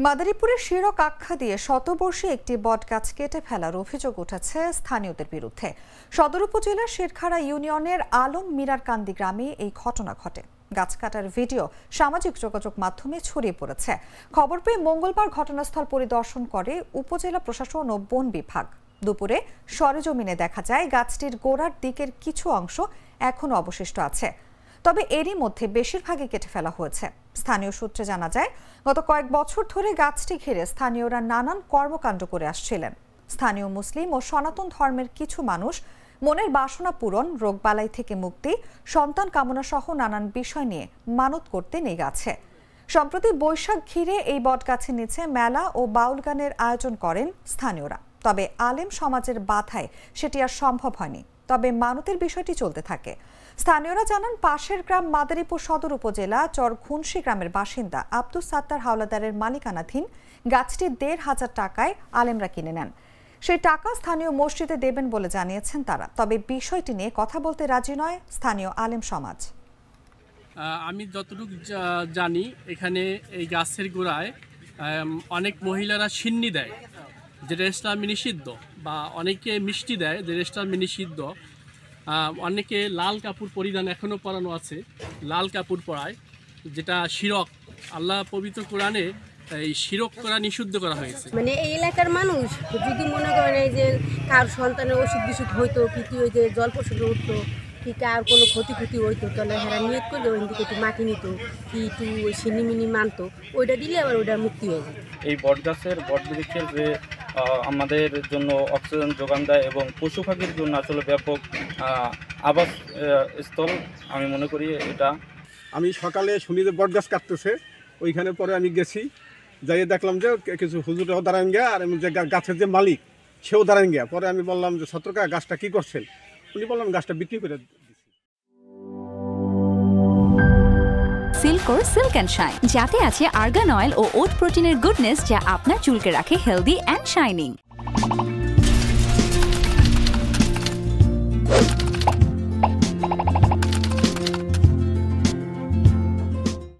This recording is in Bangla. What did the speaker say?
মাদারীপুরের শিরক আখ্যা দিয়ে শতবর্ষী একটি বটগাছ কেটে ফেলার অভিযোগ উঠেছে স্থানীয়দের বিরুদ্ধে। সদর উপজেলার শেরখাড়া ইউনিয়নের আলম মিরারকান্দি গ্রামে এই ঘটনা ঘটে। গাছ কাটার ভিডিও সামাজিক যোগাযোগ মাধ্যমে ছড়িয়ে পড়েছে। খবর পেয়ে মঙ্গলবার ঘটনাস্থল পরিদর্শন করে উপজেলা প্রশাসন ও বন বিভাগ। দুপুরে সরেজমিনে দেখা যায় গাছটির গোড়ার দিকের কিছু অংশ এখনো অবশিষ্ট আছে, তবে এরই মধ্যে বেশিরভাগই কেটে ফেলা হয়েছে। স্থানীয় সূত্রে জানা যায়, গত কয়েক বছর ধরে গাছটি ঘিরে স্থানীয়রা নানান কর্মকাণ্ড করে আসছিলেন। স্থানীয় মুসলিম ও সনাতন ধর্মের কিছু মানুষ মনের বাসনা পূরণ, রোগবালাই থেকে মুক্তি, সন্তান কামনা সহ নানান বিষয় নিয়ে মানত করতে নেই গাছে। সম্প্রতি বৈশাখ ঘিরে এই বটগাছের নিচে মেলা ও বাউল গানের আয়োজন করেন স্থানীয়রা, তবে আলেম সমাজের বাধায় সেটি আর সম্ভব হয়নি। তবে মানতের বিষয়টি চলতে থাকে। স্থানীয়রা জানান, পাশের গ্রাম মাদারীপুর সদর উপজেলা চরঘুনশি গ্রামের বাসিন্দা আব্দুস সাত্তার হাওলাদারের মালিকানাধীন গাছটি ১৫০০ টাকায় আলেমরা কিনে নেন। সেই টাকা স্থানীয় মসজিদে দেবেন বলে জানিয়েছেন তারা। তবে বিষয়টি নিয়ে কথা বলতে রাজি নয় স্থানীয় আলেম সমাজ। আমি যতটুকু জানি, এখানে এই গাছের গোড়ায় অনেক মহিলারা সিন্নি দেয়, যেটা ইসলামে নিষিদ্ধ, বা অনেকে মিষ্টি দেয়, যেটা ইসলামে নিষিদ্ধ। অনেকে লাল কাপড় পরিধান এখনও পরানো আছে, লাল কাপড় পরায়, যেটা শিরক। আল্লাহ পবিত্র কোরআনে এই শিরক করা নিষিদ্ধ করা হয়েছে। মানে এই এলাকার মানুষ যদি মনে করেন এই যে কার সন্তানের অসুখ বিসুখ হইতো, কি ওই যে জল প্রসূতি উঠতো, কি কার কোনো ক্ষতি হইতো, তাহলে হেরা নিয়ত করলে ওই দিকে একটু মাটি নিত, কি একটু ওই সিনিমিনি মানতো, ওইটা দিলে আবার ওইটা মুক্তি হয়ে যায়। এই বটবৃক্ষের যে আমাদের জন্য অক্সিজেন যোগান দেয় এবং পশু পাখির জন্য আসলে ব্যাপক আবাস স্থল, আমি মনে করি এটা। আমি সকালে শুনি যে বটগাছ কাটতেছে, ওইখানে পরে আমি গেছি, যাইয়ে দেখলাম যে কিছু হুজুরাও দাঁড়ান গিয়া, আর যে গাছের যে মালিক সেও দাঁড়ান গিয়া। পরে আমি বললাম যে ছত্রকা গাছটা কি করছেন? উনি বললাম গাছটা বিক্রি করে দিচ্ছি। সিল্কোর সিল্ক অ্যান্ড শাইন, যাতে আছে আর্গান অয়েল ও ওট প্রোটিনের গুডনেস, যা আপনার চুলকে রাখে হেলদি অ্যান্ড শাইনিং।